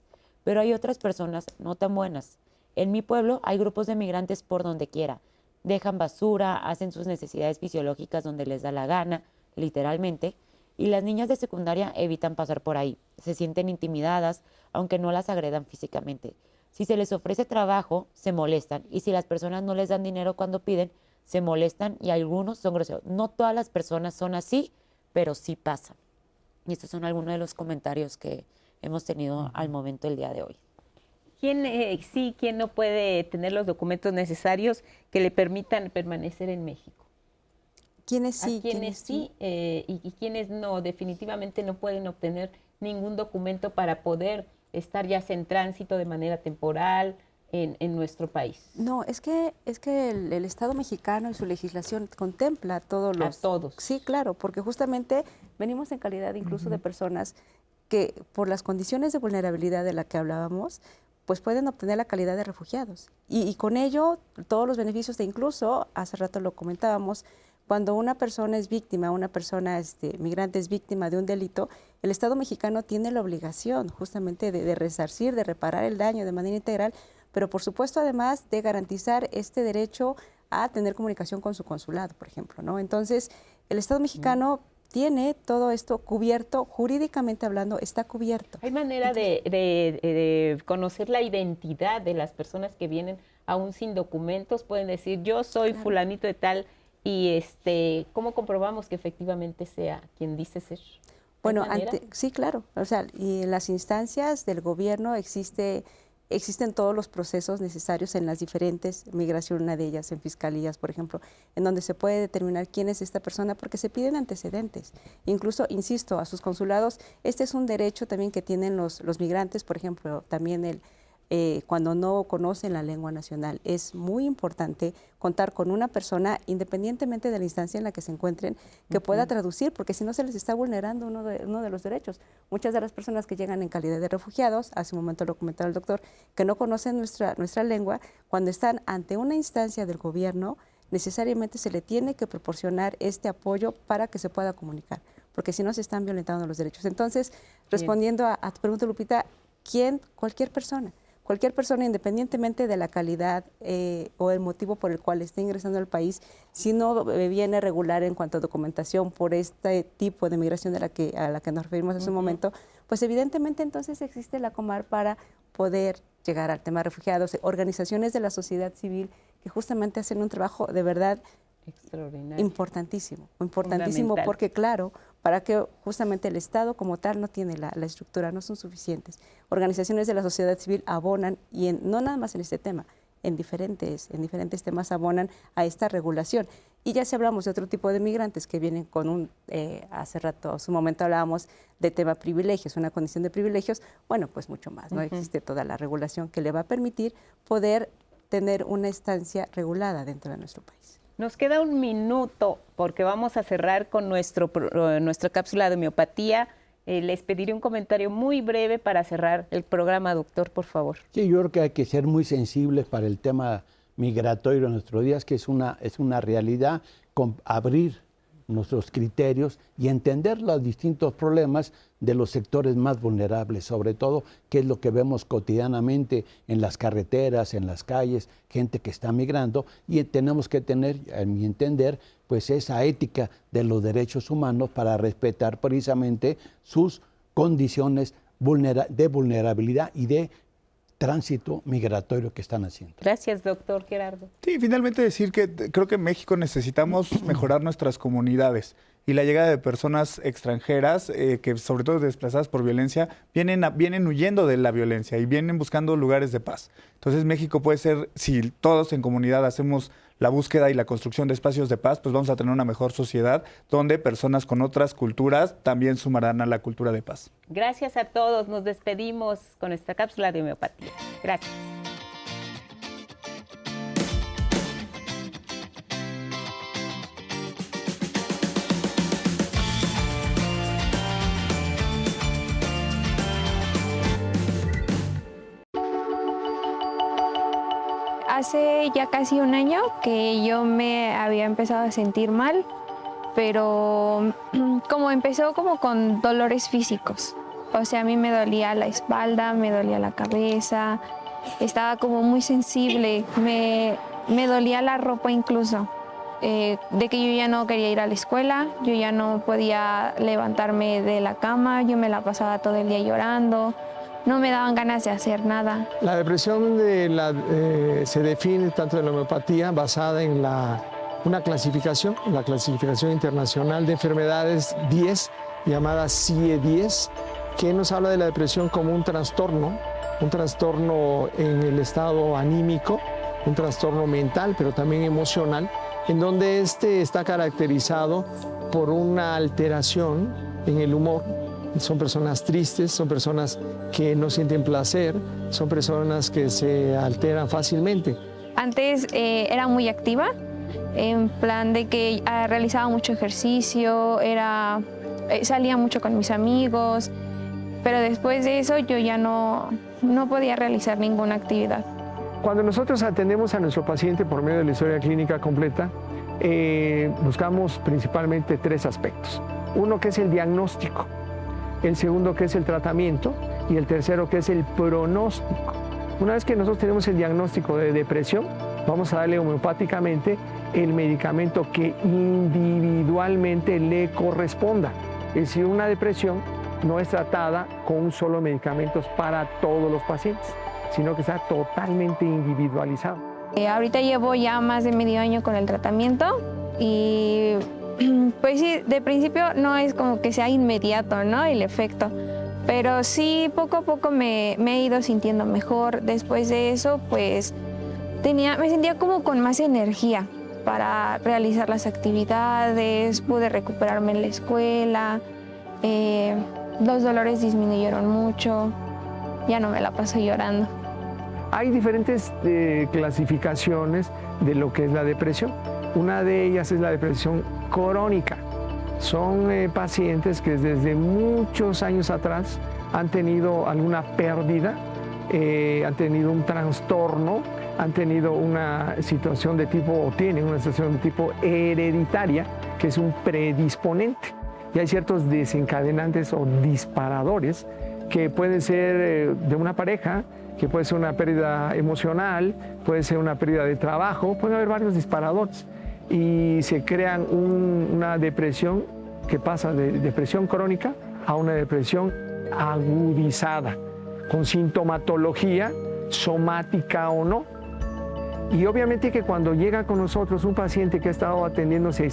pero hay otras personas no tan buenas. En mi pueblo hay grupos de migrantes por donde quiera. Dejan basura, hacen sus necesidades fisiológicas donde les da la gana, literalmente, y las niñas de secundaria evitan pasar por ahí. Se sienten intimidadas, aunque no las agredan físicamente. Si se les ofrece trabajo, se molestan, y si las personas no les dan dinero cuando piden, se molestan y algunos son groseros. No todas las personas son así, pero sí pasan. Y estos son algunos de los comentarios que hemos tenido al momento del día de hoy. ¿Quién sí, quién no puede tener los documentos necesarios que le permitan permanecer en México? ¿Quiénes sí? ¿Quiénes sí? Y quiénes no? Definitivamente no pueden obtener ningún documento para poder estar ya sea en tránsito de manera temporal en nuestro país. No, es que el Estado mexicano y su legislación contempla a todos los... A todos. Sí, claro, porque justamente venimos en calidad incluso de personas que por las condiciones de vulnerabilidad de la que hablábamos, pues pueden obtener la calidad de refugiados. Y con ello, todos los beneficios de incluso, hace rato lo comentábamos, cuando una persona es víctima, una persona migrante es víctima de un delito, el Estado mexicano tiene la obligación justamente de resarcir, de reparar el daño de manera integral, pero por supuesto además de garantizar este derecho a tener comunicación con su consulado, por ejemplo, ¿no? Entonces, el Estado mexicano tiene todo esto cubierto, jurídicamente hablando, está cubierto. ¿Hay manera de conocer la identidad de las personas que vienen aún sin documentos? Pueden decir, yo soy fulanito de tal, y ¿cómo comprobamos que efectivamente sea quien dice ser? Bueno, sí, claro. O sea, y en las instancias del gobierno existen todos los procesos necesarios en las diferentes, migración una de ellas, en fiscalías, por ejemplo, en donde se puede determinar quién es esta persona porque se piden antecedentes. Incluso, insisto, a sus consulados, este es un derecho también que tienen los migrantes, por ejemplo, también cuando no conocen la lengua nacional. Es muy importante contar con una persona, independientemente de la instancia en la que se encuentren, que pueda traducir, porque si no se les está vulnerando uno de los derechos. Muchas de las personas que llegan en calidad de refugiados, hace un momento lo comentaba el doctor, que no conocen nuestra lengua, cuando están ante una instancia del gobierno, necesariamente se le tiene que proporcionar este apoyo para que se pueda comunicar, porque si no se están violentando los derechos. Entonces, respondiendo a tu pregunta, Lupita, Cualquier persona, independientemente de la calidad o el motivo por el cual esté ingresando al país, si no viene regular en cuanto a documentación por este tipo de migración a la que nos referimos hace un momento, pues evidentemente entonces existe la Comar para poder llegar al tema de refugiados, organizaciones de la sociedad civil que justamente hacen un trabajo de verdad extraordinario, importantísimo, porque claro, para que justamente el Estado como tal no tiene la estructura, no son suficientes. Organizaciones de la sociedad civil abonan, y no nada más en este tema, en diferentes temas abonan a esta regulación. Y ya si hablamos de otro tipo de migrantes que vienen con hace rato, hace un momento hablábamos de tema privilegios, una condición de privilegios, bueno, pues mucho más, ¿no? Existe toda la regulación que le va a permitir poder tener una estancia regulada dentro de nuestro país. Nos queda un minuto porque vamos a cerrar con nuestra cápsula de homeopatía. Les pediré un comentario muy breve para cerrar el programa, doctor, por favor. Sí, yo creo que hay que ser muy sensibles para el tema migratorio en nuestros días, que es una realidad, abrir nuestros criterios y entender los distintos problemas de los sectores más vulnerables, sobre todo, que es lo que vemos cotidianamente en las carreteras, en las calles, gente que está migrando, y tenemos que tener, a mi entender, pues esa ética de los derechos humanos para respetar precisamente sus condiciones de vulnerabilidad y de tránsito migratorio que están haciendo. Gracias, doctor Gerardo. Sí, finalmente decir que creo que en México necesitamos mejorar nuestras comunidades y la llegada de personas extranjeras que sobre todo desplazadas por violencia vienen huyendo de la violencia y vienen buscando lugares de paz. Entonces México puede ser, si todos en comunidad hacemos la búsqueda y la construcción de espacios de paz, pues vamos a tener una mejor sociedad donde personas con otras culturas también sumarán a la cultura de paz. Gracias a todos. Nos despedimos con esta cápsula de homeopatía. Gracias. Hace ya casi un año que yo me había empezado a sentir mal, pero como empezó como con dolores físicos. O sea, a mí me dolía la espalda, me dolía la cabeza, estaba como muy sensible, me dolía la ropa incluso. De que yo ya no quería ir a la escuela, yo ya no podía levantarme de la cama, yo me la pasaba todo el día llorando. No me daban ganas de hacer nada. La depresión se define tanto en la homeopatía basada en una clasificación, la clasificación internacional de enfermedades 10, llamada CIE-10, que nos habla de la depresión como un trastorno en el estado anímico, un trastorno mental, pero también emocional, en donde está caracterizado por una alteración en el humor. Son personas tristes, son personas que no sienten placer, son personas que se alteran fácilmente. Antes era muy activa, en plan de que realizaba mucho ejercicio, salía mucho con mis amigos, pero después de eso yo ya no podía realizar ninguna actividad. Cuando nosotros atendemos a nuestro paciente por medio de la historia clínica completa, buscamos principalmente 3 aspectos. Uno que es el diagnóstico, el segundo que es el tratamiento y el tercero que es el pronóstico. Una vez que nosotros tenemos el diagnóstico de depresión, vamos a darle homeopáticamente el medicamento que individualmente le corresponda. Es decir, una depresión no es tratada con un solo medicamento para todos los pacientes, sino que está totalmente individualizado. Ahorita llevo ya más de medio año con el tratamiento y pues sí, de principio no es como que sea inmediato, ¿no? El efecto, pero sí poco a poco me he ido sintiendo mejor. Después de eso, pues me sentía como con más energía para realizar las actividades, pude recuperarme en la escuela, los dolores disminuyeron mucho, ya no me la paso llorando. Hay diferentes clasificaciones de lo que es la depresión. Una de ellas es la depresión crónica. Son pacientes que desde muchos años atrás han tenido alguna pérdida, han tenido un trastorno, han tenido una situación de tipo, o tienen una situación de tipo hereditaria, que es un predisponente. Y hay ciertos desencadenantes o disparadores que pueden ser de una pareja, que puede ser una pérdida emocional, puede ser una pérdida de trabajo, puede haber varios disparadores. Y se crean una depresión que pasa de depresión crónica a una depresión agudizada, con sintomatología somática o no. Y obviamente que cuando llega con nosotros un paciente que ha estado atendiéndose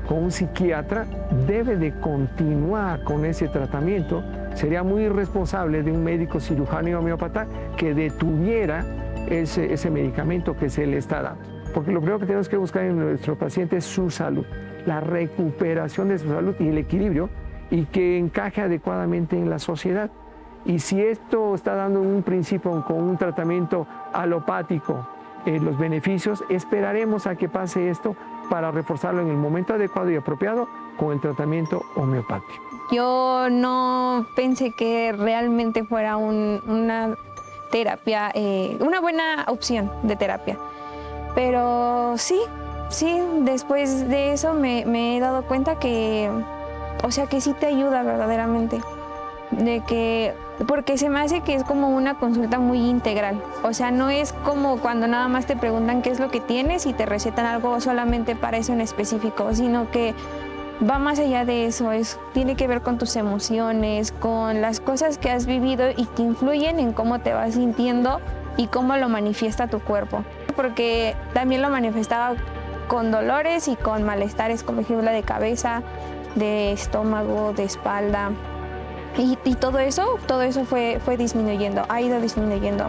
con un psiquiatra, debe de continuar con ese tratamiento. Sería muy irresponsable de un médico cirujano y homeópata que detuviera ese medicamento que se le está dando. Porque lo primero que tenemos que buscar en nuestro paciente es su salud, la recuperación de su salud y el equilibrio, y que encaje adecuadamente en la sociedad. Y si esto está dando en un principio con un tratamiento alopático los beneficios, esperaremos a que pase esto para reforzarlo en el momento adecuado y apropiado con el tratamiento homeopático. Yo no pensé que realmente fuera una terapia, una buena opción de terapia. Pero sí, después de eso me he dado cuenta que, o sea, que sí te ayuda verdaderamente. Porque se me hace que es como una consulta muy integral. O sea, no es como cuando nada más te preguntan qué es lo que tienes y te recetan algo solamente para eso en específico, sino que va más allá de eso. Tiene que ver con tus emociones, con las cosas que has vivido y que influyen en cómo te vas sintiendo y cómo lo manifiesta tu cuerpo. Porque también lo manifestaba con dolores y con malestares, como ejemplo de cabeza, de estómago, de espalda. Y todo eso fue disminuyendo, ha ido disminuyendo.